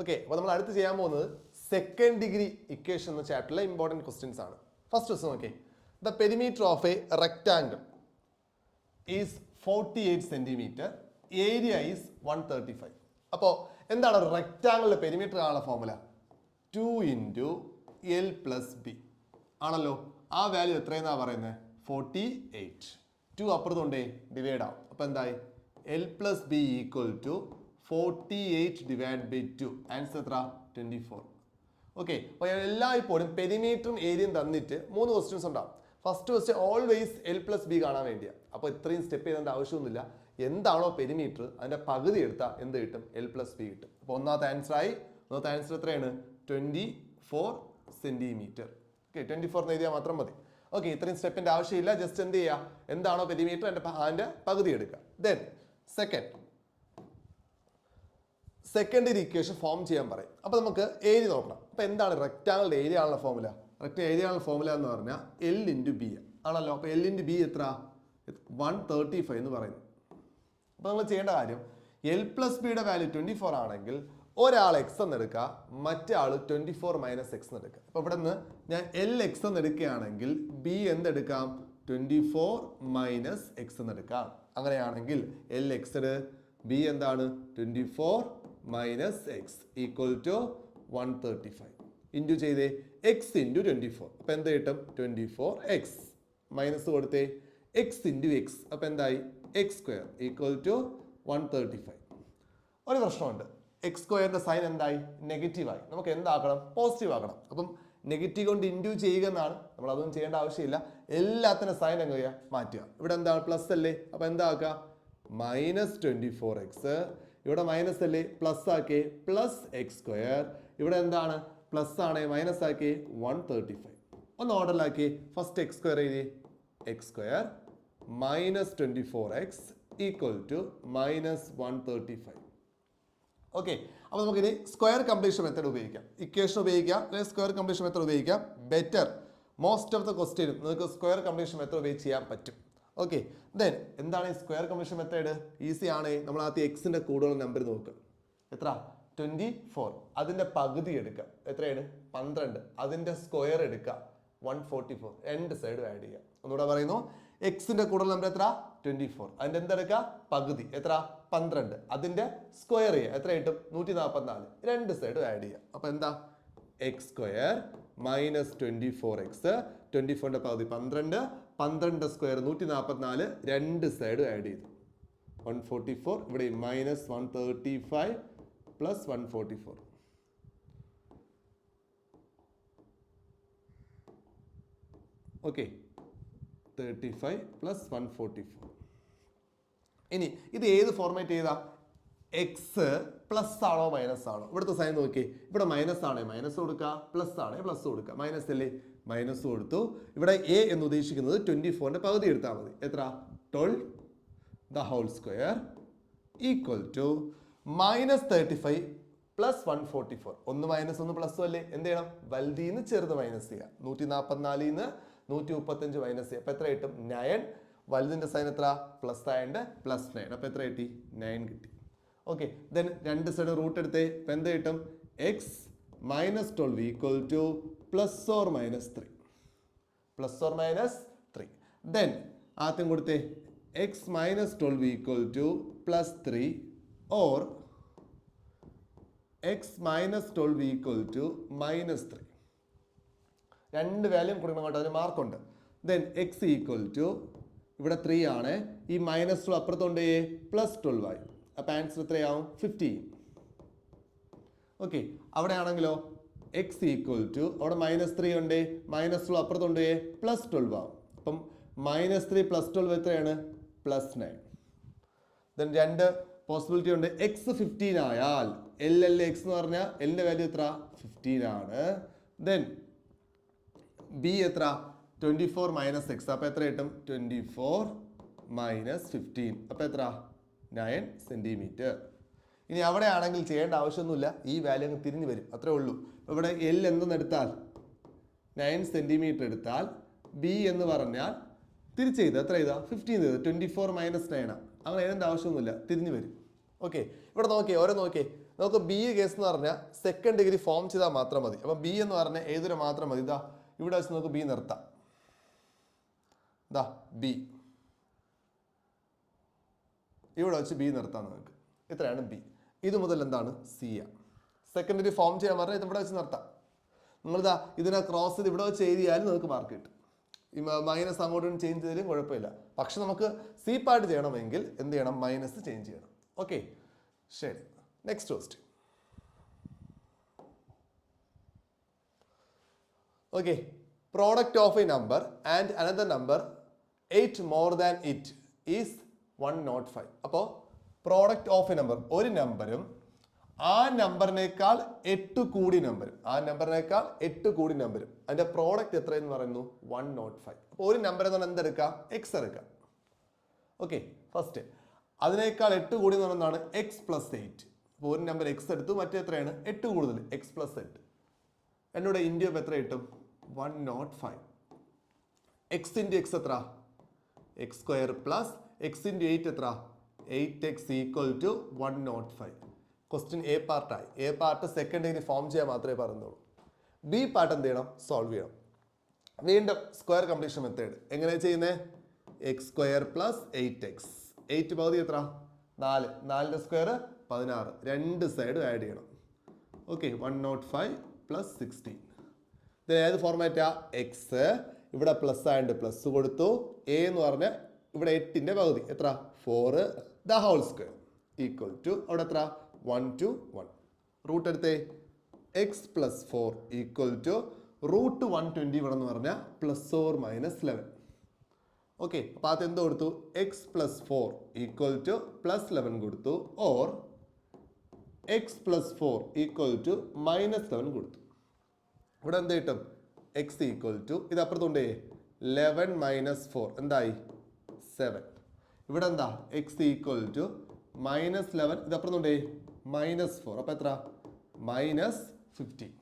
Okay, അപ്പോൾ നമ്മൾ അടുത്ത് ചെയ്യാൻ പോകുന്നത് സെക്കൻഡ് ഡിഗ്രി ഇക്വേഷൻ എന്ന ചാപ്റ്ററിലെ ഇമ്പോർട്ടൻറ്റ് ക്വസ്റ്റ്യൻസ് ആണ്. ഫസ്റ്റ് ക്വസ്റ്റ്യൻ നോക്കി, the perimeter of A rectangle is 48 centimetre, area is 135. അപ്പോൾ എന്താണ് റെക്ടാങ്കിളിലെ പെരിമീറ്റർ ആണുള്ള ഫോർമുല? 2 × L + B ആണല്ലോ. ആ വാല്യൂ എത്രയെന്നാണ് പറയുന്നത്? 48. 2 അപ്പുറത്തുണ്ടേ ഡിവൈഡ് ആവും. അപ്പോൾ എന്തായി? L + B = 48 / 2. ആൻസർ എത്ര? 24. ഓക്കെ, അപ്പോൾ എല്ലായ്പ്പോഴും പെരിമീറ്ററും ഏരിയയും തന്നിട്ട് 3 ക്വസ്റ്റ്യൻസ് ഉണ്ടാവും. First question always L + B കാണാൻ വേണ്ടിയാണ്. അപ്പോൾ ഇത്രയും സ്റ്റെപ്പ് ചെയ്യേണ്ട ആവശ്യമൊന്നുമില്ല. എന്താണോ പെരിമീറ്റർ അതിൻ്റെ പകുതി എടുത്താൽ എന്ത് കിട്ടും? L + B കിട്ടും. അപ്പോൾ ഒന്നാമത്തെ ആൻസർ ആയി. ഒന്നാമത്തെ ആൻസർ എത്രയാണ്? 24 സെന്റിമീറ്റർ. ഓക്കെ, 24 എഴുതിയാൽ മാത്രം മതി. ഓക്കെ, ഇത്രയും സ്റ്റെപ്പിന്റെ ആവശ്യമില്ല. ജസ്റ്റ് എന്ത് ചെയ്യുക? എന്താണോ പെരിമീറ്റർ അതിന്റെ പകുതി എടുക്കുക. ദെൻ സെക്കൻഡ് ഇക്വേഷൻ ഫോം ചെയ്യാൻ പറയും. അപ്പോൾ നമുക്ക് ഏരിയ നോക്കണം. അപ്പോൾ എന്താണ് റെക്ടാങ്കിളിന്റെ ഏരിയ ആണുള്ള ഫോർമുല? ഏരിയ ആണുള്ള ഫോർമുല എന്ന് പറഞ്ഞാൽ L × B ആണല്ലോ. അപ്പോൾ L × B എത്ര? 135 എന്ന് പറയുന്നു. അപ്പോൾ നമ്മൾ ചെയ്യേണ്ട കാര്യം, L + B യുടെ വാല്യൂ 24 ആണെങ്കിൽ ഒരാൾ എക്സ് എന്ന് എടുക്കുക, മറ്റേ ആൾ 24 - x എന്ന് എടുക്കുക. അപ്പോൾ ഇവിടെ നിന്ന് ഞാൻ LX എന്ന് എടുക്കുകയാണെങ്കിൽ B എന്തെടുക്കാം? 24 - x എന്ന് എടുക്കാം. അങ്ങനെയാണെങ്കിൽ LX B എന്താണ്? 24 - x = 135. ഇൻറ്റു ചെയ്തേ x × 24. അപ്പോൾ എന്ത് കിട്ടും? 24x. മൈനസ് കൊടുത്തേ x × x. അപ്പോൾ എന്തായി? x² = 135. ഒരു പ്രശ്നമുണ്ട്. x² സൈൻ എന്തായി? നെഗറ്റീവായി. നമുക്ക് എന്താക്കണം? പോസിറ്റീവ് ആക്കണം. അപ്പം നെഗറ്റീവ് കൊണ്ട് ഇൻഡ്യൂ ചെയ്യുക എന്നാണ്. നമ്മൾ അതൊന്നും ചെയ്യേണ്ട ആവശ്യമില്ല. എല്ലാത്തിനും സൈൻ അങ്ങ് മാറ്റുക. ഇവിടെ എന്താണ്? പ്ലസ് അല്ലേ. അപ്പം എന്താക്കുക? -24x. ഇവിടെ മൈനസ് അല്ലേ, പ്ലസ് ആക്കി +x². ഇവിടെ എന്താണ്? പ്ലസ് ആണ്, മൈനസ് ആക്കി 135. ഒന്ന് ഓർഡറിലാക്കി. ഫസ്റ്റ് x² എഴുതി. x² -24x = -135. ഓക്കെ, അപ്പോൾ നമുക്കിനി സ്ക്വയർ കംപ്ലീഷൻ മെത്തേഡ് ഉപയോഗിക്കാം. ഇക്വേഷൻ ഉപയോഗിക്കാം, അല്ലെങ്കിൽ സ്ക്വയർ കംപ്ലീഷൻ മെത്തേഡ് ഉപയോഗിക്കാം. ബെറ്റർ മോസ്റ്റ് ഓഫ് ദ ക്വസ്റ്റ്യനും നിങ്ങൾക്ക് സ്ക്വയർ കംപ്ലീഷൻ മെത്തേഡ് ഉപയോഗിച്ച് ചെയ്യാൻ പറ്റും. ഓക്കെ, ദെൻ എന്താണ് ഈ സ്ക്വയർ കംപ്ലീഷൻ മെത്തേഡ്? ഈസി ആണ്. നമ്മൾ ആദ്യം എക്സിന്റെ കൂടുതൽ നമ്പർ നോക്കുക. എത്ര? 24. അതിന്റെ പകുതി എടുക്കുക. എത്രയാണ്? 12. അതിന്റെ സ്ക്വയർ എടുക്കുക. 144. രണ്ട് സൈഡും ആഡ് ചെയ്യുക. ഒന്നുകൂടെ പറയുന്നു, എക്സിന്റെ കൂടുതൽ നമ്പർ എത്ര? 24. അതിന്റെ എന്തെടുക്കുക? പകുതി. എത്ര? 12. അതിന്റെ സ്ക്വയർ ചെയ്യുക. എത്ര കിട്ടും? 144. രണ്ട് സൈഡും ആഡ് ചെയ്യുക. അപ്പൊ എന്താ? x² -24x. 24ന്റെ പകുതി 12. 12 സ്ക്വയർ 144. രണ്ട് സൈഡും ആഡ് ചെയ്തു. 144. ഇവിടെ -135 + 144. ഓക്കെ, 35 + 144. ഇനി ഇത് ഏത് ഫോർമാറ്റ് ചെയ്താ? എക്സ് പ്ലസ് ആണോ മൈനസ് ആണോ? ഇവിടുത്തെ സൈൻ നോക്കി. ഇവിടെ മൈനസ് ആണേ മൈനസ് കൊടുക്കുക, പ്ലസ് ആണേ പ്ലസ് കൊടുക്കുക. മൈനസ് അല്ലേ, മൈനസ് കൊടുത്തു. ഇവിടെ എ എന്ന് ഉദ്ദേശിക്കുന്നത് 24ന്റെ പകുതി എടുത്താൽ മതി. എത്ര? 12 ² = -35 + 144. ഒന്ന് മൈനസ് ഒന്ന് പ്ലസ് അല്ലേ. എന്ത് ചെയ്യണം? വലുതീന്ന് ചെറുത് മൈനസ് ചെയ്യുക. 144 135 മൈനസ് ചെയ്യുക. അപ്പൊ എത്ര കിട്ടും? 9. വലുതിന്റെ സൈൻ എത്ര? പ്ലസ് ആയതുകൊണ്ട് +9. അപ്പൊ എത്ര കിട്ടി? 9 കിട്ടി. ഓക്കെ, ദെൻ രണ്ട് സൈഡ് റൂട്ട് എടുത്തേ. ഇപ്പൊ എന്ത് കിട്ടും? x - 12 = +or -3. ദെൻ ആദ്യം കൊടുത്തേ x - 12 = +3 or x - 12 = -3. രണ്ട് വാല്യൂ കൊടുക്കണം കേട്ടോ, അതിന് മാർക്കുണ്ട്. ദെൻ x = ഇവിടെ 3 ആണ്. ഈ -12 അപ്പുറത്തുണ്ട് +12 ആയി. അപ്പൊ ആൻസർ എത്രയാവും? 15. ഓക്കെ, അവിടെ ആണെങ്കിലോ x = അവിടെ -3 ഉണ്ട്, -12 അപ്പുറത്തുണ്ട് +12 ആവും. അപ്പം -3 + 12 എത്രയാണ്? +9. ദെൻ രണ്ട് പോസിബിലിറ്റി ഉണ്ട്. x 15 ആയാൽ x എന്ന് പറഞ്ഞാൽ എല്ലിന്റെ വാല്യൂ എത്ര? 15 ആണ്. ദെൻ b എത്ര? 24 - x. അപ്പൊ എത്ര കിട്ടും? 24 - 15. അപ്പൊ എത്ര? 9 സെന്റിമീറ്റർ. ഇനി അവിടെ ആണെങ്കിൽ ചെയ്യേണ്ട ആവശ്യമൊന്നുമില്ല. ഈ വാല്യൂ അങ്ങ് തിരിഞ്ഞു വരും. അത്രേ ഉള്ളൂ. ഇവിടെ L എന്തെന്നെടുത്താൽ 9 സെന്റിമീറ്റർ എടുത്താൽ B എന്ന് പറഞ്ഞാൽ തിരിച്ച് ചെയ്ത് എത്ര ചെയ്താ? 15 ചെയ്ത് 24 - 9 ആണ്. അങ്ങനെ എഴുതേണ്ട ആവശ്യമൊന്നുമില്ല, തിരിഞ്ഞു വരും. ഓക്കെ, ഇവിടെ നോക്കിയേ, ഓരോ നോക്കിയേ. നമുക്ക് ബി കേസ് എന്ന് പറഞ്ഞാൽ സെക്കൻഡ് ഡിഗ്രി ഫോം ചെയ്താൽ മാത്രം മതി. അപ്പം ബി എന്ന് പറഞ്ഞാൽ ഏതൊരു മാത്രം മതി. ഇതാ ഇവിടെ വെച്ച് നമുക്ക് ബി നിർത്താം. ഇതാ ബി ഇവിടെ വെച്ച് ബി നിർത്താം നിങ്ങൾക്ക്. ഇത്രയാണ് ബി. ഇത് മുതൽ എന്താണ് സി ആണ്. സെക്കൻഡ് ഡിഗ്രി ഫോം ചെയ്യാൻ പറഞ്ഞാൽ ഇത് ഇവിടെ വെച്ച് നിർത്താം. നിങ്ങളിതാ ഇതിനെ ക്രോസ് ചെയ്ത് ഇവിടെ വെച്ച് എഴുതിയാലും നിങ്ങൾക്ക് മാർക്ക് കിട്ടും. ഈ മൈനസ് അങ്ങോട്ടും ചേഞ്ച് ചെയ്താലും കുഴപ്പമില്ല. പക്ഷെ നമുക്ക് സി പാർട്ട് ചെയ്യണമെങ്കിൽ എന്ത് ചെയ്യണം? മൈനസ് ചേഞ്ച് ചെയ്യണം. ഓക്കെ, ശരി. Next question. Okay, product of A number and another number 8 more than it is 105. അപ്പോൾ പ്രോഡക്റ്റ് ഓഫ് എ നമ്പർ, ഒരു നമ്പറും ആ നമ്പറിനേക്കാൾ 8 കൂടി നമ്പരും, ആ നമ്പറിനേക്കാൾ 8 കൂടി നമ്പരും, അതിന്റെ പ്രോഡക്റ്റ് എത്രയെന്ന് പറയുന്നു? 105. അപ്പോൾ ഒരു നമ്പർ എന്ന് പറഞ്ഞാൽ എന്തെടുക്കാം? എക്സ് എടുക്കാം. ഓക്കെ, ഫസ്റ്റ് അതിനേക്കാൾ 8 കൂടി എന്ന് പറയുന്നതാണ് എക്സ് പ്ലസ് 8. അപ്പോൾ ഒരു നമ്പർ എക്സ് എടുത്തു, മറ്റേ എത്രയാണ്? 8 കൂടുതൽ, എക്സ് പ്ലസ് 8. എന്നോട് ഇന്ത്യ എത്ര കിട്ടും? 105. എക്സ് ഇൻറ്റു എക്സ് എത്ര? X square plus x into 8 എത്ര? 8x equal to 105. Question a പാർട്ടായി. A part second degree form ചെയ്യാൻ മാത്രമേ പറയുന്നുള്ളൂ. ബി പാർട്ട് എന്ത് ചെയ്യണം? സോൾവ് ചെയ്യണം. വീണ്ടും സ്ക്വയർ കംപ്ലീഷൻ മെത്തേഡ് എങ്ങനെയാണ് ചെയ്യുന്നത്? X square plus 8x. 8 പകുതി എത്ര? 4. 4ന്റെ സ്ക്വയർ 16. രണ്ട് സൈഡും ആഡ് ചെയ്യണം. Okay, 105 plus 16. ഇത് ഏത് ഫോർമാറ്റാ? എക്സ് ഇവിടെ പ്ലസ് ആയതുകൊണ്ട് പ്ലസ് കൊടുത്തു. എ എന്ന് പറഞ്ഞാൽ ഇവിടെ 8ന്റെ പകുതി എത്ര? 4 the whole square equal to അവിടെ എത്ര? 1 to 1. റൂട്ട് എടുത്തേ. X plus 4 equal to root 120 ഇവിടെ എന്ന് പറഞ്ഞാൽ പ്ലസ് ഓർ മൈനസ് 11. ഓക്കെ, അപ്പോൾ അത് എന്ത് കൊടുത്തു? X plus 4 equal to plus 11 കൊടുത്തു, or x plus 4 equal to minus 11 കൊടുത്തു. ഇവിടെ എന്ത് കിട്ടും? എക്സ് ഈക്വൽ ടു ഇത് അപ്പുറത്തുണ്ടേ 11 മൈനസ് 4 എന്തായി? 7. ഇവിടെ എന്താ? എക്സ് ഈക്വൽ ടു മൈനസ് 11 ഇത് അപ്പുറത്തുണ്ടേ മൈനസ് 4. അപ്പോൾ എത്ര? മൈനസ് 15.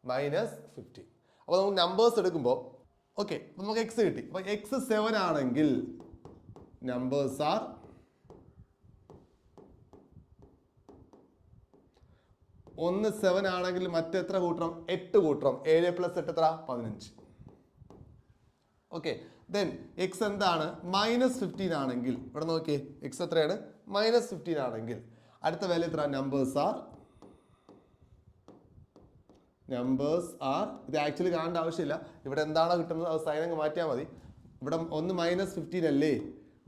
മൈനസ് 15. അപ്പോൾ നമുക്ക് നമ്പേഴ്സ് എടുക്കുമ്പോൾ ഓക്കെ, നമുക്ക് എക്സ് കിട്ടി. അപ്പോൾ എക്സ് 7 ആണെങ്കിൽ നമ്പേഴ്സ് ആർ ഒന്ന് 7 ആണെങ്കിൽ മറ്റെത്ര കൂട്ടണം? 8 കൂട്ടണം. 7 പ്ലസ് 8 എത്ര? 15. ഓക്കെ, ദെൻ എക്സ് എന്താണ്? മൈനസ് 15 ആണെങ്കിൽ ഇവിടെ നോക്കിയേ, എക്സ് എത്രയാണ്? മൈനസ് 15 ആണെങ്കിൽ അടുത്ത വാല്യൂ എത്ര? നമ്പേഴ്സ് ആർ ഇത് ആക്ച്വലി കാണേണ്ട ആവശ്യമില്ല. ഇവിടെ എന്താണോ കിട്ടുന്നത് അത് സൈൻ അങ്ങ് മാറ്റിയാൽ മതി. ഇവിടെ ഒന്ന് മൈനസ് 15 അല്ലേ,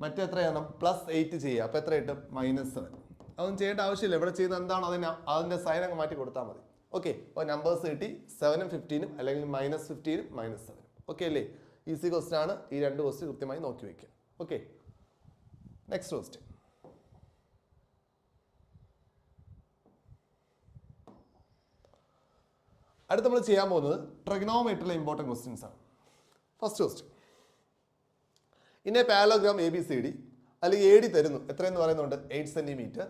മറ്റേ എത്ര ചെയ്യണം? പ്ലസ് 8 ചെയ്യുക. അപ്പോൾ എത്ര കിട്ടും? മൈനസ് 7. അതൊന്നും ചെയ്യേണ്ട ആവശ്യമില്ല. ഇവിടെ ചെയ്യുന്ന എന്താണോ അതിന്റെ സൈൻ അങ്ങ് മാറ്റി കൊടുത്താൽ മതി. ഓക്കെ, അപ്പോൾ നമ്പേഴ്സ് കിട്ടി 7ഉം 15ഉം അല്ലെങ്കിൽ മൈനസ് 15ഉം മൈനസ് 7ഉം. ഓക്കെ അല്ലേ? ഈസി ക്വസ്റ്റ്യൻ ആണ്. ഈ രണ്ട് ക്വസ്റ്റ്യൻ കൃത്യമായി നോക്കി വയ്ക്കുക. Okay, next question. അടുത്ത് നമ്മൾ ചെയ്യാൻ പോകുന്നത് ട്രിഗണോമെട്രിയിലെ ഇമ്പോർട്ടൻറ്റ് ക്വസ്റ്റ്യൻസ് ആണ്. First question, in A parallelogram ABCD അല്ലെങ്കിൽ AD തരുന്നു. എത്രയെന്ന് പറയുന്നുണ്ട്? 8 സെന്റിമീറ്റർ.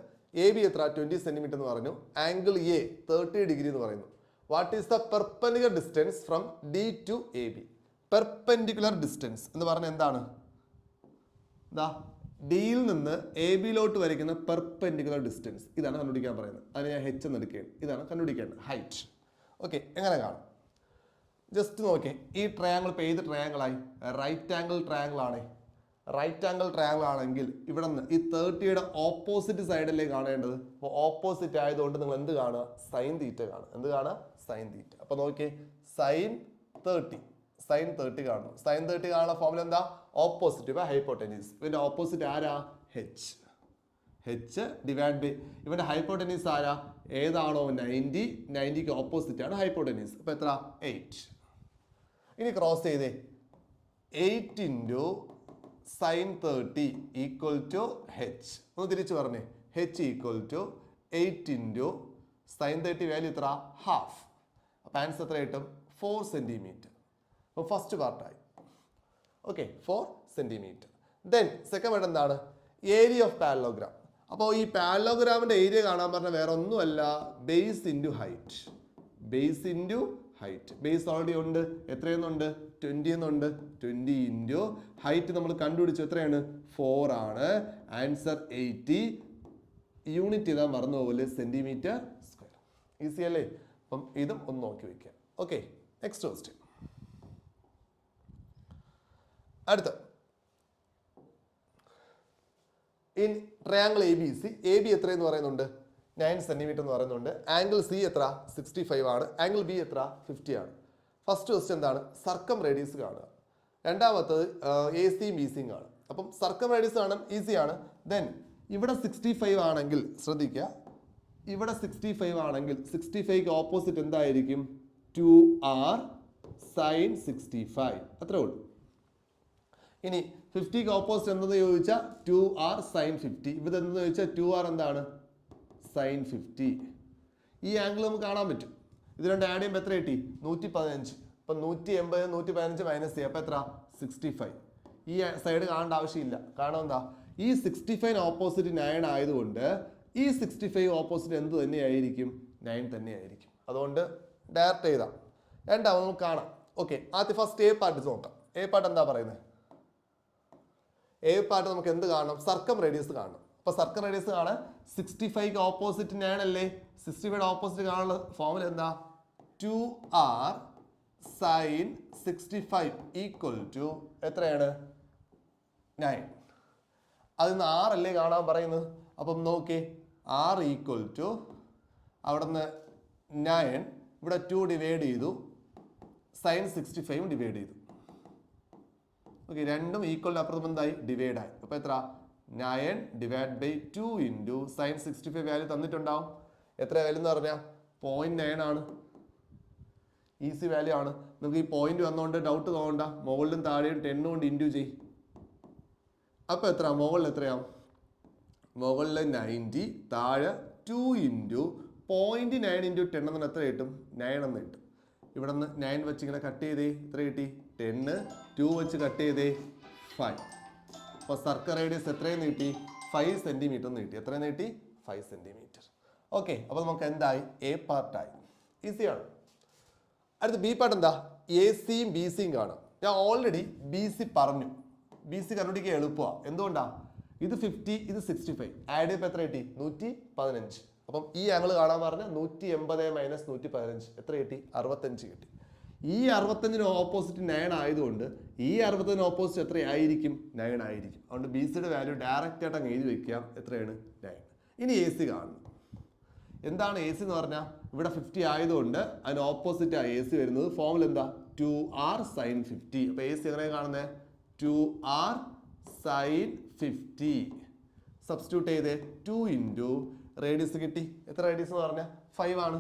AB എത്ര? 20 സെന്റിമീറ്റർ എന്ന് പറഞ്ഞു. ആംഗിൾ A 30 ഡിഗ്രി എന്ന് പറയുന്നു. What is the perpendicular distance from D to AB? Perpendicular distance എന്ന് പറഞ്ഞാൽ എന്താണ്? ഡിയിൽ നിന്ന് AB-ലോട്ട് വരയ്ക്കുന്ന പെർപെൻഡിക്കുലർ ഡിസ്റ്റൻസ് ഇതാണ് കണ്ടുപിടിക്കാൻ പറയുന്നത്. അതിന് ഞാൻ H എന്ന് എടുക്കുകയാണ്. ഇതാണ് കണ്ടുപിടിക്കേണ്ടത്, ഹൈറ്റ്. ഓക്കെ, എങ്ങനെ കാണും? ജസ്റ്റ് നോക്കിയേ. ഈ ട്രയാങ്കിൾ ഇപ്പോൾ ഏത് ട്രയാങ്കിളായി? റൈറ്റ് ആംഗിൾ ട്രയാങ്കിൾ ആണ്. റൈറ്റ് ആംഗിൾ ട്രയാങ്കിൾ ആണെങ്കിൽ ഇവിടെ നിന്ന് ഈ 30യുടെ ഓപ്പോസിറ്റ് സൈഡിലേ കാണേണ്ടത്. അപ്പോൾ ഓപ്പോസിറ്റ് ആയതുകൊണ്ട് നിങ്ങൾ എന്ത് കാണുക? സൈൻ തീറ്റ കാണുക. എന്ത് കാണുക? Sine theta. അപ്പോൾ നോക്കിയേ, സൈൻ 30 കാണുന്നു. സൈൻ 30 കാണുന്ന ഫോമിൽ എന്താ? Opposite by hypotenuse. ഇവന്റെ ഓപ്പോസിറ്റ് ആരാ? H ഡിവൈഡ് ബൈ ഇവന്റെ ഹൈപ്പോട്ടനീസ് ആരാ? ഏതാണോ 90ക്ക് ഓപ്പോസിറ്റ് ആണ് ഹൈപ്പോട്ടനീസ്. അപ്പോൾ എത്ര? 8. ഇനി ക്രോസ് ചെയ്തേ. 8 into sine 30 equal to H. ഒന്ന് തിരിച്ചു പറഞ്ഞേ. H equal to 8 into sine 30 value എത്ര? ഹാഫ്. അപ്പോൾ ആൻസർ എത്ര കിട്ടും? 4 സെന്റിമീറ്റർ. അപ്പോൾ ഫസ്റ്റ് പാർട്ടായി. Okay, 4 centimetre. Then second word എന്താണ്? Area of parallelogram. അപ്പോൾ ഈ പാരലോഗ്രാമിന്റെ ഏരിയ കാണാൻ പറഞ്ഞാൽ വേറെ ഒന്നുമല്ല, base into height. Base into height. Base already ഉണ്ട്. എത്രയെന്നുണ്ട്? 20 എന്നുണ്ട്. 20 ഇൻറ്റു ഹൈറ്റ് നമ്മൾ കണ്ടുപിടിച്ചു. എത്രയാണ്? 4 ആണ്. ആൻസർ 80. യൂണിറ്റ് ചെയ്താൽ മറന്നു പോകില്ല, സെന്റിമീറ്റർ ഈസി അല്ലേ? അപ്പം ഇതും ഒന്ന് നോക്കി വെക്കുക. Okay, next question. അടുത്ത in triangle A B C, A B എത്രയെന്ന് പറയുന്നുണ്ട്? 9 സെന്റിമീറ്റർ എന്ന് പറയുന്നുണ്ട്. ആംഗിൾ സി എത്ര? 65 ആണ്. ആംഗിൾ ബി എത്ര? 50 ആണ്. ഫസ്റ്റ് ക്വസ്റ്റ്യൻ എന്താണ്? സർക്കം റേഡിയസ് കാണുക. രണ്ടാമത്തത് എ സിയും ബി സിയും കാണുക. അപ്പം സർക്കം റേഡിയസ് കാണാൻ ഈസിയാണ്. ദെൻ ഇവിടെ 65 ആണെങ്കിൽ ശ്രദ്ധിക്കുക, ഇവിടെ 65 ആണെങ്കിൽ 65ക്ക് ഓപ്പോസിറ്റ് എന്തായിരിക്കും? 2r sin 65, അത്രേ ഉള്ളൂ. ഇനി 50ക്ക് ഓപ്പോസിറ്റ് എന്തെന്ന് ചോദിച്ചാൽ 2r sin 50. ഇവിടെ എന്തെന്ന് ചോദിച്ചാൽ 2r എന്താണ്? sin 50. ഈ ആംഗിൾ നമുക്ക് കാണാൻ പറ്റും. ഇത് രണ്ട് ആഡ് ചെയ്യുമ്പോൾ എത്ര കിട്ടി? 115. അപ്പം 180 115 മൈനസ് ചെയ്യുക, അപ്പം എത്ര? 65. ഈ സൈഡ് കാണേണ്ട ആവശ്യമില്ല. കാരണം എന്താ? ഈ 65 ഓപ്പോസിറ്റ് 9 ആയതുകൊണ്ട് ഈ 65 ഓപ്പോസിറ്റ് എന്ത് തന്നെയായിരിക്കും? 9 തന്നെയായിരിക്കും. അതുകൊണ്ട് ഡയറക്റ്റ് ചെയ്താൽ രണ്ടാമത് നമുക്ക് കാണാം. ഓക്കെ, ആദ്യം ഫസ്റ്റ് എ പാർട്ട് നോക്കാം. എ പാർട്ട് എന്താ പറയുന്നത്? എ പാർട്ട് നമുക്ക് എന്ത് കാണണം? സർക്കം റേഡിയസ് കാണണം. അപ്പൊ സർക്കം റേഡിയസ് കാണാൻ 65ക്ക് ഓപ്പോസിറ്റ് 9 അല്ലേ? 65 ഓപ്പോസിറ്റ് കാണുന്ന ഫോമുല എന്താ? 2r sin 65 ഈക്വൽ ടു എത്രയാണ്? 9. അതിൽ നിന്ന് 6 അല്ലേ കാണാൻ പറയുന്നത്? അപ്പം നോക്കി, r ഈക്വൽ ടു അവിടെ നിന്ന് 9, ഇവിടെ 2 ഡിവൈഡ് ചെയ്തു, sin 65 ഡിവൈഡ് ചെയ്തു. ഓക്കെ, രണ്ടും ഈക്വൽ അപ്പുറത്ത് എന്തായി? ഡിവൈഡ് ആയി. അപ്പൊ എത്ര? 9 divide by 2 into sine 65 value തന്നിട്ടുണ്ടാവും. എത്ര വാല്യൂ എന്ന് പറഞ്ഞാൽ 0.9 ആണ്. ഈസി വാല്യൂ ആണ്. നമുക്ക് ഈ പോയിന്റ് വന്നുകൊണ്ട് ഡൗട്ട് തോന്നണ്ട. മുകളിലും താഴെയും 10 കൊണ്ട് ഇൻറ്റു ചെയ്യും. അപ്പൊ എത്ര? മുകളിൽ എത്രയാവും? മുകളിൽ 90, താഴെ 2 ഇൻറ്റു 0.9 ഇൻറ്റു 10 എന്ന് എത്ര കിട്ടും? 9 എന്ന് കിട്ടും. ഇവിടെ നിന്ന് 9 വെച്ച് ഇങ്ങനെ കട്ട് ചെയ്തേ, എത്ര കിട്ടി? 10. 2 വെച്ച് കട്ട് ചെയ്തേ, 5. അപ്പോൾ സർക്കിൾ റേഡിയസ് എത്രയെന്ന് കിട്ടി? 5 സെന്റിമീറ്റർ എന്ന് കിട്ടി. എത്രയെന്ന് കിട്ടി? 5 സെന്റിമീറ്റർ. ഓക്കെ, അപ്പോൾ നമുക്ക് എന്തായി? എ പാർട്ടായി. ഈസിയാണ്. അടുത്ത ബി പാർട്ട് എന്താ? എ സിയും ബി സിയും കാണാം. ഞാൻ ഓൾറെഡി ബി സി പറഞ്ഞു. ബി സി കണ്ടുപിടിക്കുക എളുപ്പമാണ്. എന്തുകൊണ്ടാ? ഇത് 50, ഇത് 65. ആഡ് ചെയ്യപ്പോൾ എത്ര കിട്ടി? 115. അപ്പം ഈ ആംഗിൾ കാണാൻ പറഞ്ഞാൽ 180 മൈനസ് 115 എത്ര കിട്ടി? 65 കിട്ടി. ഈ 65 ഓപ്പോസിറ്റ് 9 ആയതുകൊണ്ട് ഈ 65 ഓപ്പോസിറ്റ് എത്രയായിരിക്കും? 9 ആയിരിക്കും. അതുകൊണ്ട് ബി സിയുടെ വാല്യൂ ഡയറക്റ്റ് ആയിട്ട് അങ്ങ് എഴുതി വെക്കാം. എത്രയാണ്? 9. ഇനി എ സി കാണണം. എന്താണ് എ സി എന്ന് പറഞ്ഞാൽ? ഇവിടെ 50 ആയതുകൊണ്ട് അതിന് ഓപ്പോസിറ്റ് ആ എ സി വരുന്നത്. ഫോമിൽ എന്താ? 2r sin 50. അപ്പൊ എ സി എങ്ങനെ കാണുന്നത്? 2r sin 50. സബ്സ്റ്റിറ്റ്യൂട്ട് ചെയ്തേ, 2 ഇൻറ്റു റേഡിയസ് കിട്ടി. എത്ര റേഡിയസ് എന്ന് പറഞ്ഞാൽ? 5 ആണ്.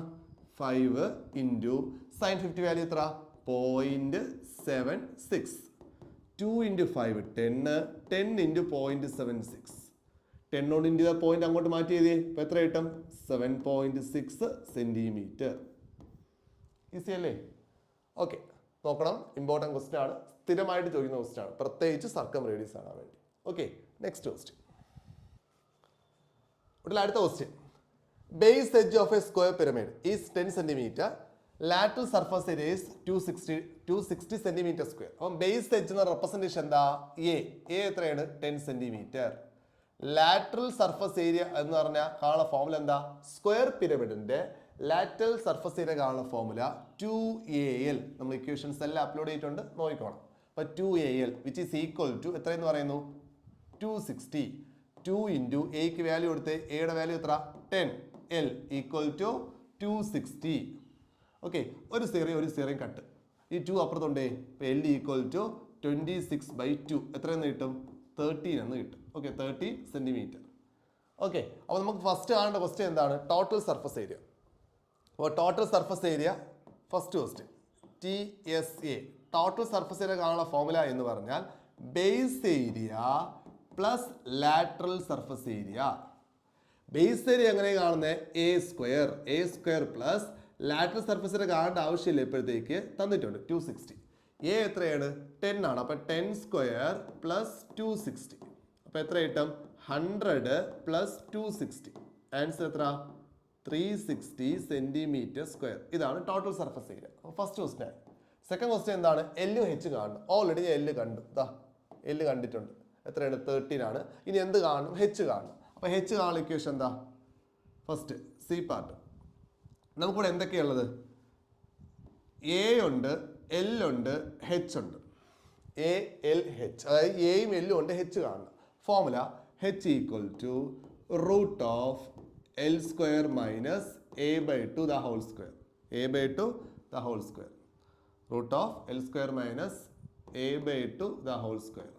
5 ഇൻറ്റു സൈൻ 50 വാല്യൂ എത്ര? 0.76. 2 ഇൻറ്റു 5 10. 10 ഇൻറ്റു 0.76. 10 കൊണ്ട് ഇൻറ്റു പോയിന്റ് അങ്ങോട്ട് മാറ്റി ചെയ്തേ, ഇപ്പം എത്ര കിട്ടും? 7.6 സെന്റിമീറ്റർ. ഈസി അല്ലേ? ഓക്കെ, നോക്കണം. ഇമ്പോർട്ടൻറ്റ് ക്വസ്റ്റ്യൻ ആണ്. സ്ഥിരമായിട്ട് ചോദിക്കുന്ന ക്വസ്റ്റ്യൻ ആണ്. പ്രത്യേകിച്ച് സർക്കം റേഡിയസ് കാണാൻ വേണ്ടി. Okay, next question. അടുത്ത question. Base edge of a square pyramid is 10 centimetre. Lateral surface area is 260 centimetre square. അപ്പം ബേസ് എഡ്ജ് എന്ന റെപ്രസെന്റേഷൻ എന്താ? എ എത്രയാണ്? 10 സെന്റിമീറ്റർ. ലാറ്ററൽ സർഫസ് ഏരിയ എന്ന് പറഞ്ഞാൽ കാണുന്ന ഫോമുല എന്താ? സ്ക്വയർ പിരമിഡിന്റെ ലാറ്ററൽ സർഫസ് ഏരിയ കാണുന്ന ഫോമുല 2AL. നമ്മൾ ഇക്വേഷൻസ് എല്ലാം അപ്ലോഡ് ചെയ്തിട്ടുണ്ട്, നോക്കിക്കോണം. അപ്പൊ 2AL which is equal to എത്രയെന്ന് പറയുന്നു? 260. 2 ഇൻറ്റു എക്ക് വാല്യൂ കൊടുത്ത് എയുടെ വാല്യൂ എത്ര? 10. L equal to 260. ഓക്കെ, ഒരു സീറയും കട്ട്. ഈ 2 അപ്പുറത്തുണ്ടേ. ഇപ്പൊ L ഈക്വൽ ടു 26/2 എത്രയെന്ന് കിട്ടും? 13 എന്ന് കിട്ടും. Okay, 30 centimetre. ഓക്കെ, അപ്പോൾ നമുക്ക് ഫസ്റ്റ് കാണേണ്ട ക്വസ്റ്റ്യൻ എന്താണ്? Total surface area. അപ്പോൾ total surface area first question TSA. Total surface area കാണാനുള്ള ഫോമുല എന്ന് പറഞ്ഞാൽ base area plus lateral surface area. Base area എങ്ങനെ കാണുന്നത്? A square plus lateral surface area കാണേണ്ട ആവശ്യമില്ല. ഇപ്പോഴത്തേക്ക് തന്നിട്ടുണ്ട് 260. എ എത്രയാണ്? 10 ആണ്. അപ്പൊ 10 സ്ക്വയർ പ്ലസ് 260. അപ്പൊ എത്ര കിട്ടും? 100 പ്ലസ് 260. ആൻസർ എത്ര? 360 സെന്റിമീറ്റർ സ്ക്വയർ. ഇതാണ് total surface area. First question. Second question എന്താണ്? എല്ലും എച്ച് കാണണം. ഓൾറെഡി ഞാൻ എല്ല് കണ്ടു. എല്ല് കണ്ടിട്ടുണ്ട്. എത്രയാണ്? 13 ആണ്. ഇനി എന്ത് കാണണം? എച്ച് കാണണം. അപ്പൊ എച്ച് കാണുന്ന ഇക്വേഷൻ എന്താ? First C part. നമുക്കിവിടെ എന്തൊക്കെയുള്ളത്? എ ഉണ്ട്, എൽ ഉണ്ട്, എച്ച് ഉണ്ട്. എ എൽ എച്ച്, അതായത് എയും എല്ലും ഉണ്ട്, എച്ച് കാണണം. Formula H equal to root of L square minus A by two the whole square. A by two the whole square. Root of L square minus A by two the whole square.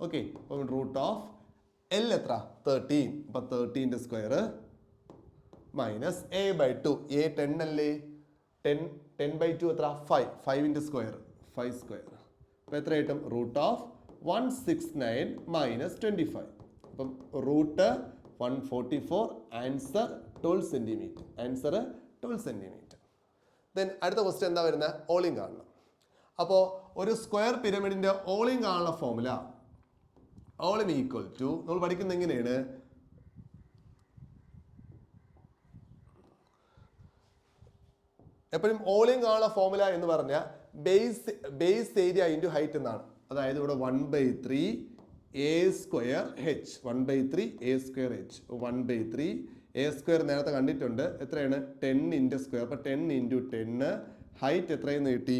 Okay, അപ്പം root of L എത്ര? 13. അപ്പം 13ന്റെ square minus A by to. A 10 അല്ലേ? 10 by two എത്ര? 5. 5ന്റെ square 5 square. അപ്പം എത്ര കിട്ടും? Root of 169 minus 25. അപ്പം root 144. Answer 12 centimetre. Answer 12 centimetre. Then അടുത്ത ക്വസ്റ്റ്യൻ എന്താ വരുന്നത്? ഓളിങ് കാണണം. അപ്പോൾ ഒരു സ്ക്വയർ പിരമിഡിന്റെ ഓളിങ് കാണുന്ന ഫോർമുല ഓളിങ് ഈക്വൽ ടു, നമ്മൾ പഠിക്കുന്നത് എങ്ങനെയാണ്? എപ്പോഴും ഓളിങ് കാണുന്ന ഫോർമുല എന്ന് പറഞ്ഞാൽ ബേസ് ഏരിയ ഇൻറ്റു ഹൈറ്റ് എന്നാണ്. അതായത് ഇവിടെ 1/3 A square H. 1/3 A square H. 1/3 A square നേരത്തെ കണ്ടിട്ടുണ്ട്. എത്രയാണ്? 10 സ്ക്വയർ. അപ്പോൾ 10 × 10. ഹൈറ്റ് എത്രയെന്ന് കിട്ടി?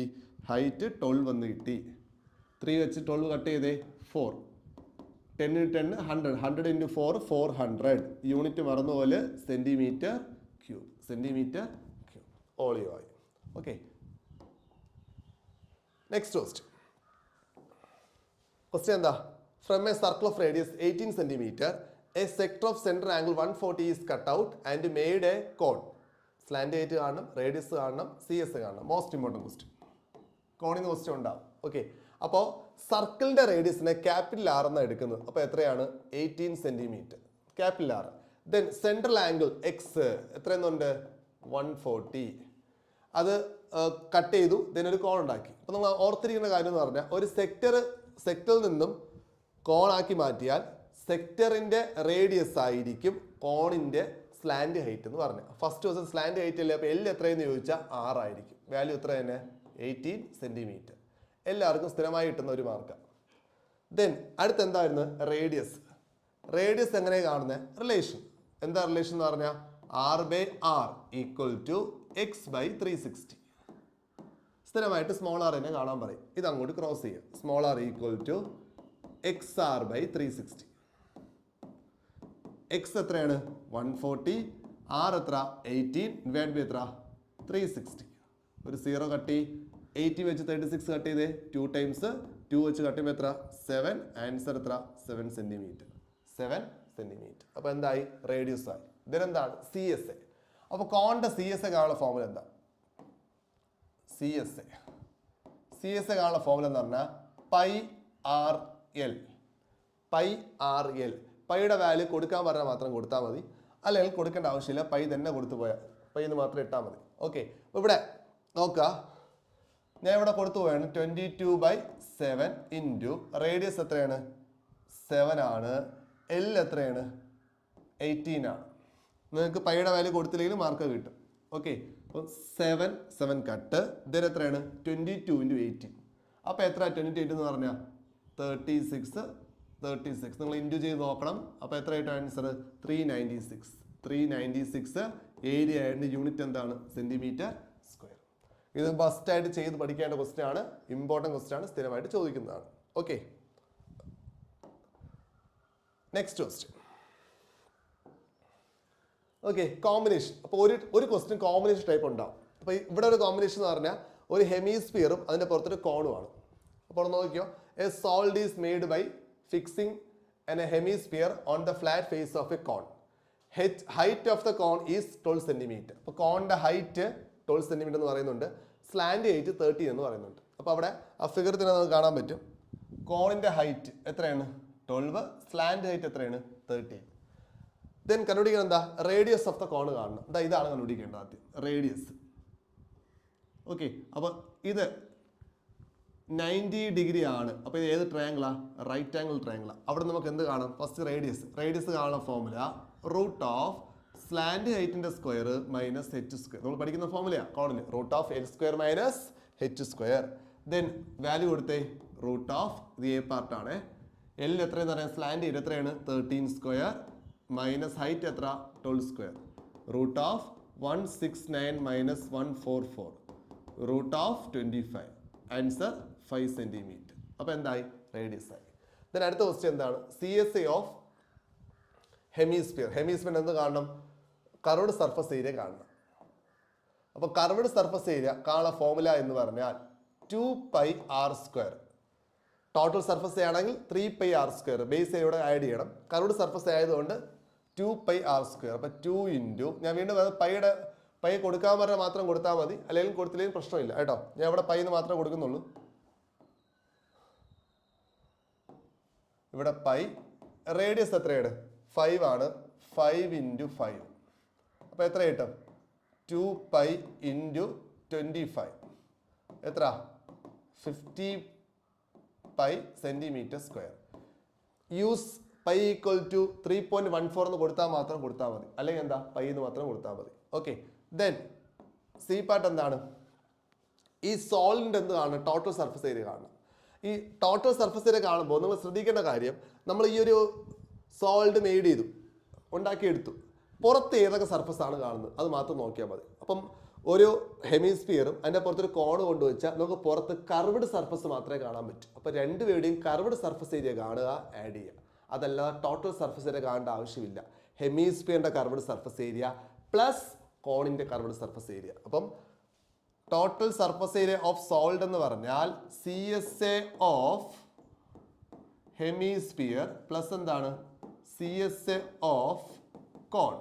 ഹൈറ്റ് 12 എന്ന് കിട്ടി. 3 വെച്ച് 12 കട്ട് ചെയ്തേ 4. 10 × 10 100. 100 × 4 400. യൂണിറ്റ് മറന്നുപോലെ സെന്റിമീറ്റർ ക്യൂബ്. Centimetre cube. ഓളിയോ ആയി. Okay, next question. ക്വസ്റ്റ്യൻ എന്താ? From a circle of radius 18 centimetre a sector of central angle 140 is cut out and made a cone. Slant height കാണണം, radius കാണണം, CS കാണണം. Most important question. കോണിന്ന് question ഉണ്ടാവും. Okay, അപ്പോൾ സർക്കിളിന്റെ റേഡിയസിനെ capital R എന്നാണ് എടുക്കുന്നത്. അപ്പോൾ എത്രയാണ്? 18 centimetre. Capital R. Then central angle X എത്രയെന്നുണ്ട്? 140. അത് കട്ട് ചെയ്തു. ദെൻ ഒരു കോൺ ഉണ്ടാക്കി. അപ്പോൾ നമ്മൾ ഓർത്തിരിക്കുന്ന കാര്യം എന്ന് പറഞ്ഞാൽ ഒരു സെക്ടറിൽ നിന്നും കോണാക്കി മാറ്റിയാൽ സെക്ടറിന്റെ റേഡിയസ് ആയിരിക്കും കോണിന്റെ സ്ലാൻഡ് ഹൈറ്റ് എന്ന് പറഞ്ഞാൽ. ഫസ്റ്റ് ദിവസം സ്ലാൻഡ് ഹൈറ്റ് അല്ലേ? അപ്പോൾ എൽ എത്രയെന്ന് ചോദിച്ചാൽ 6 ആയിരിക്കും. വാല്യൂ എത്ര തന്നെ? 18 സെന്റിമീറ്റർ. എല്ലാവർക്കും സ്ഥിരമായി കിട്ടുന്ന ഒരു മാർക്കാണ്. ദെൻ അടുത്ത് എന്തായിരുന്നു? റേഡിയസ്. റേഡിയസ് എങ്ങനെയാണ് കാണുന്നത്? റിലേഷൻ. എന്താ റിലേഷൻ എന്ന് പറഞ്ഞാൽ R/R ഈക്വൽ ടു x/360. സ്ഥിരമായിട്ട് സ്മോൾ ആർ തന്നെ കാണാൻ പറയും. ഇത് അങ്ങോട്ട് ക്രോസ് ചെയ്യുക. Small r equal to XR/360. X എത്രയാണ്? 140. ആർ എത്ര? 18. ഡിവൈഡ് ബൈ എത്ര? 360. ഒരു 0 കട്ടി. 80 വെച്ച് 36 കട്ട് ചെയ്തേ. 2 ടൈംസ് 2 വെച്ച് കട്ട് ചെയ്യുമ്പോൾ എത്ര? 7. ആൻസർ എത്ര? 7 സെന്റിമീറ്റർ. 7 സെന്റിമീറ്റർ. അപ്പോൾ എന്തായി? റേഡിയസ് ആയി. ഇതിനെന്താണ്? CSA. അപ്പോൾ കോണിന്റെ CSA കാണുന്ന ഫോർമുല എന്താ? CSA കാണുന്ന ഫോർമുല എന്ന് പറഞ്ഞാൽ πRL. πRL. പൈയുടെ വാല്യൂ കൊടുക്കാൻ പറഞ്ഞാൽ മാത്രം കൊടുത്താൽ മതി, അല്ലെങ്കിൽ കൊടുക്കേണ്ട ആവശ്യമില്ല. പൈ തന്നെ കൊടുത്തു പോയാൽ പൈ എന്ന് മാത്രം ഇട്ടാൽ മതി. ഓക്കെ, അപ്പോൾ ഇവിടെ നോക്കുക, ഞാൻ ഇവിടെ കൊടുത്തു പോയാണ് 22/7 ഇൻറ്റു റേഡിയസ് എത്രയാണ്? 7 ആണ്. എൽ എത്രയാണ്? 18 ആണ്. നിങ്ങൾക്ക് പൈയുടെ വാല്യൂ കൊടുത്തില്ലെങ്കിൽ മാർക്ക് കിട്ടും. ഓക്കെ, അപ്പോൾ 7 കട്ട്. ഇതിന് എത്രയാണ്? 22 × 18. അപ്പോൾ എത്ര? 28 എന്ന് പറഞ്ഞാൽ 36. നിങ്ങൾ ഇൻറ്റു ചെയ്ത് നോക്കണം. അപ്പോൾ എത്രയായിട്ട് ആൻസർ? 396. 396 ഏരിയ ആയിട്ട് യൂണിറ്റ് എന്താണ്? Centimetre square. ഇത് മസ്റ്റായിട്ട് ചെയ്ത് പഠിക്കേണ്ട ക്വസ്റ്റ്യൻ ആണ്. ഇമ്പോർട്ടൻറ്റ് ക്വസ്റ്റ്യൻ ആണ്. സ്ഥിരമായിട്ട് ചോദിക്കുന്നതാണ്. Okay, next question. Okay, combination. അപ്പോൾ ഒരു ക്വസ്റ്റ്യൻ കോമ്പിനേഷൻ ടൈപ്പ് ഉണ്ടാവും. അപ്പോൾ ഇവിടെ ഒരു കോമ്പിനേഷൻ എന്ന് പറഞ്ഞാൽ ഒരു ഹെമിസ്ഫിയറും അതിൻ്റെ പുറത്തൊരു കോണുമാണ്. അപ്പോൾ നോക്കിയോ, a solid is made by fixing a hemisphere on the flat face of a cone. Height of the cone is 12 centimeter. അപ്പോൾ കോണിന്റെ ഹൈറ്റ് 12 സെന്റിമീറ്റർ എന്ന് പറയുന്നുണ്ട്. സ്ലാൻഡ് ഹൈറ്റ് 30 എന്ന് പറയുന്നുണ്ട്. അപ്പോൾ അവിടെ ആ ഫിഗർ തന്നെ നമുക്ക് കാണാൻ പറ്റും. കോണിന്റെ ഹൈറ്റ് എത്രയാണ്? 12. സ്ലാൻഡ് ഹൈറ്റ് എത്രയാണ്? 30. ദെൻ കണ്ടുപിടിക്കണം എന്താ? റേഡിയസ് ഓഫ് ദ കോൺ കാണണം. ഇതാണ് കണ്ടുപിടിക്കേണ്ടത് ആദ്യം. റേഡിയസ്. ഓക്കെ, അപ്പോൾ ഇത് 90 ഡിഗ്രി ആണ്. അപ്പോൾ ഇത് ഏത് ട്രയാങ്കിളാ? Right angle ട്രയാങ്കിളാ. അവിടെ നമുക്ക് എന്ത് കാണാം? ഫസ്റ്റ് റേഡിയസ് കാണുന്ന ഫോർമുല റൂട്ട് ഓഫ് സ്ലാൻഡ് ഹൈറ്റിന്റെ സ്ക്വയർ മൈനസ് h സ്ക്വയർ. നമ്മൾ പഠിക്കുന്ന ഫോർമുലയാണ് കോണിന്. Root of L square minus h square. Then value കൊടുത്തേ റൂട്ട് ഓഫ് ഇത് എ പാർട്ടാണ്. L എത്രയെന്ന് പറയാം? സ്ലാൻഡ് ഹൈറ്റ് എത്രയാണ്? 13 സ്ക്വയർ മൈനസ് ഹൈറ്റ് എത്ര? 12 square. Root of 169 minus 144 root of 25. Answer 5 centimeter. അപ്പോൾ എന്തായി? റേഡിയസ് ആയി. ദെൻ അടുത്ത ക്വസ്റ്റ്യൻ എന്താണ്? CSA of hemisphere. ഹെമിസ്ഫിയർ എന്ത് കാണണം? കർവ്ഡ് സർഫസ് ഏരിയ കാണണം. അപ്പോൾ കർവ്ഡ് സർഫസ് ഏരിയ കാണാൻ ഫോർമുല എന്ന് പറഞ്ഞാൽ 2πr². ടോട്ടൽ സർഫസ് ആണെങ്കിൽ 3πr². ബേസ് ഏരിയയോടെ ആഡ് ചെയ്യണം. കർവ്ഡ് സർഫസ് ആയതുകൊണ്ട് 2πr². അപ്പോൾ 2 ഇൻറ്റു, ഞാൻ വീണ്ടും പൈ കൊടുക്കാൻ പറഞ്ഞാൽ മാത്രം കൊടുത്താൽ മതി, അല്ലെങ്കിൽ കൊടുത്തില്ലെങ്കിൽ പ്രശ്നമില്ല കേട്ടോ. ഞാൻ ഇവിടെ പൈന്ന് മാത്രമേ കൊടുക്കുന്നുള്ളൂ. ഇവിടെ പൈ, റേഡിയസ് എത്രയാണ്? 5 ആണ്. 5 ഇൻറ്റു 5. അപ്പോൾ എത്ര കിട്ടും? 2π ഇൻറ്റു 25. എത്ര? 50 pi centimetre square. Use pi equal to 3.14 എന്ന് കൊടുത്താൽ മാത്രം കൊടുത്താൽ മതി, അല്ലെങ്കിൽ എന്താ? പൈ എന്ന് മാത്രം കൊടുത്താൽ മതി. ഓക്കെ. ദെൻ സി പാർട്ട് എന്താണ്? ഈ സോളിൻ്റെ എന്ത് കാണണം? ടോട്ടൽ സർഫസ് ഏരിയ കാണണം. ഈ ടോട്ടൽ സർഫസ് ഏരിയ കാണുമ്പോൾ നമ്മൾ ശ്രദ്ധിക്കേണ്ട കാര്യം, നമ്മൾ ഈ ഒരു സോൾഡ് മെയ്ഡ് ചെയ്തു, ഉണ്ടാക്കിയെടുത്തു, പുറത്ത് ഏതൊക്കെ സർഫസ് ആണ് കാണുന്നത് അത് മാത്രം നോക്കിയാൽ മതി. അപ്പം ഒരു ഹെമിസ്ഫിയറും അതിൻ്റെ പുറത്തൊരു കോൺ കൊണ്ടുവച്ചാൽ നമുക്ക് പുറത്ത് കർവ്ഡ് സർഫസ് മാത്രമേ കാണാൻ പറ്റൂ. അപ്പോൾ രണ്ടുപേരുടെയും കർവ്ഡ് സർഫസ് ഏരിയ കാണുക, ആഡ് ചെയ്യുക. അതല്ലാതെ ടോട്ടൽ സർഫസ് ഏരിയ കാണേണ്ട ആവശ്യമില്ല. ഹെമിസ്ഫിയറിൻ്റെ കർവ്ഡ് സർഫസ് ഏരിയ പ്ലസ് കോണിൻ്റെ കർവ്ഡ് സർഫസ് ഏരിയ. അപ്പം total surface area of solid എന്ന് പറഞ്ഞാൽ CSA ഓഫ് ഹെമിസ്ഫിയർ പ്ലസ് എന്താണ്? CSA of cone.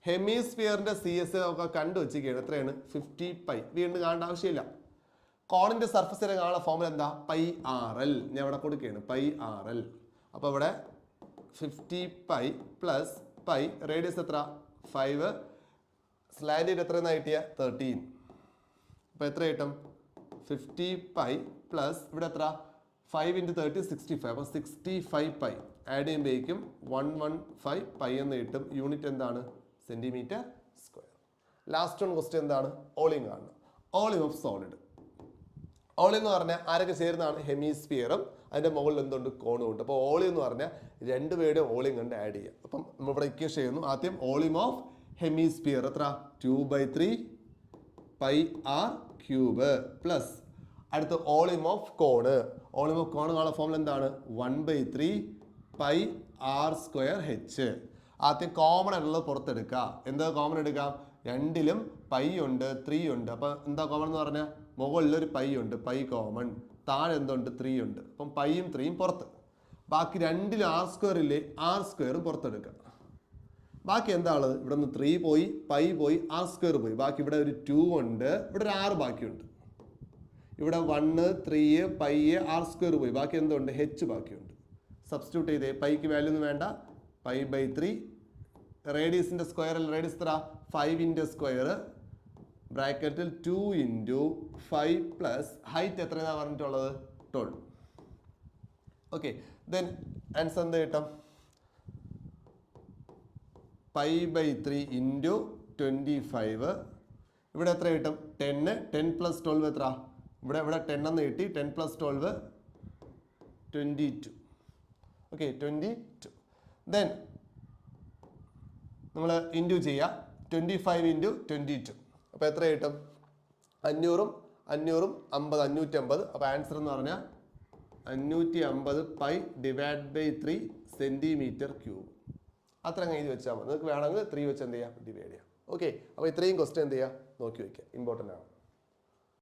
ഹെമിസ്ഫിയറിന്റെ CSA ഒക്കെ കണ്ടുവച്ചിരിക്കുകയാണ്. എത്രയാണ്? 50 പൈ. വീണ്ടും കാണേണ്ട ആവശ്യമില്ല. കോണിന്റെ സർഫസ് ഏരിയ കാണാനുള്ള ഫോർമുല എന്താ? πRL. ഞാൻ ഇവിടെ കൊടുക്കുകയാണ് πRL. അപ്പോൾ ഇവിടെ 50 പൈ പ്ലസ് പൈ, റേഡിയസ് എത്ര? 5. സ്ലാൻഡ് എത്ര കിട്ടിയ? 13. അപ്പോൾ എത്ര കിട്ടും? 50 പൈ പ്ലസ് ഇവിടെ എത്ര? 5 ഇൻറ്റു 30 65. അപ്പോൾ 65 പൈ ആഡ് ചെയ്യുമ്പോഴേക്കും 115 പൈ എന്ന് കിട്ടും. യൂണിറ്റ് എന്താണ്? Centimetre square. Last one question എന്താണ്? ഓളിങ് ആണ്. ഓളിങ് ഓഫ് സോളിഡ്. ഓളി എന്ന് പറഞ്ഞാൽ ആരൊക്കെ ചേരുന്നതാണ്? ഹെമിസ്ഫിയറും അതിൻ്റെ മുകളിൽ എന്തുണ്ട്? കോണും ഉണ്ട്. അപ്പോൾ ഓളി എന്ന് പറഞ്ഞാൽ രണ്ടുപേരുടെയും ഓളിങ് കണ്ട് ആഡ് ചെയ്യുക. അപ്പം നമ്മളിവിടെ ഇക്വേഷൻ ചെയ്യുന്നു. ആദ്യം ഓളിം ഓഫ് ഹെമിസ്ഫിയർ എത്ര? 2/3 πr³ പ്ലസ് അടുത്ത് ഓളിം ഓഫ് കോണ്. ഓളിം ഓഫ് കോണ് കാണുന്ന ഫോമിൽ എന്താണ്? 1/3 πr²h. ആദ്യം കോമൺ ആയിട്ടുള്ളത് പുറത്തെടുക്കുക. എന്താ കോമൺ എടുക്കാം? രണ്ടിലും പൈ ഉണ്ട്, 3 ഉണ്ട്. അപ്പം എന്താ കോമൺ എന്ന് പറഞ്ഞാൽ മുകളിലൊരു പൈ ഉണ്ട്, പൈ കോമൺ. താഴെ എന്തുണ്ട്? 3 ഉണ്ട്. അപ്പം പൈയും 3യും പുറത്ത്. ബാക്കി രണ്ടിലും r² ഇല്ലേ? r² പുറത്തെടുക്കുക. ബാക്കി എന്താ ഉള്ളത്? ഇവിടെ നിന്ന് 3 പോയി, പൈ പോയി, r² പോയി. ബാക്കി ഇവിടെ ഒരു 2 ഉണ്ട്, ഇവിടെ ഒരു 6 ബാക്കിയുണ്ട്. ഇവിടെ 1, 3, പൈ, r² പോയി. ബാക്കി എന്തുണ്ട്? h ബാക്കിയുണ്ട്. സബ്സ്റ്റിറ്റ്യൂട്ട് ചെയ്തേ. പൈക്ക് വാല്യൂ ഒന്നും വേണ്ട. π/3. റേഡിയസിൻ്റെ സ്ക്വയർ അല്ല, റേഡിയസ് എത്ര? 5 സ്ക്വയർ ബ്രാക്കറ്റിൽ 2 ഇൻറ്റു 5 പ്ലസ് ഹൈറ്റ് എത്രയാണ് പറഞ്ഞിട്ടുള്ളത്? 12. ഓക്കെ. ദെൻ ആൻസർ എന്ത് കിട്ടും? π/3 ഇൻറ്റു 25. ഇവിടെ എത്ര കിട്ടും? 10. 10 പ്ലസ് 12 എത്ര? ഇവിടെ 10 എന്ന് കിട്ടി. 10 പ്ലസ് 12 22. ഓക്കെ, 22. ദെൻ നമ്മൾ ഇൻറ്റു ചെയ്യുക. 25 ഇൻറ്റു 22. അപ്പോൾ എത്ര കിട്ടും? 500, 500, 50, 550. അപ്പോൾ ആൻസർ എന്ന് പറഞ്ഞാൽ 550 π/3 സെൻറ്റിമീറ്റർ ക്യൂബ്. അത്ര അങ്ങ് എഴുതി വെച്ചാൽ മതി. നിങ്ങൾക്ക് വേണമെങ്കിൽ 3 വെച്ച് എന്ത് ചെയ്യാം? ഡിവൈഡ് ചെയ്യാം. ഓക്കെ. അപ്പോൾ ഇത്രയും ക്വസ്റ്റ്യൻ എന്ത് ചെയ്യുക? നോക്കി വയ്ക്കുക. ഇമ്പോർട്ടൻ്റ് ആണ്.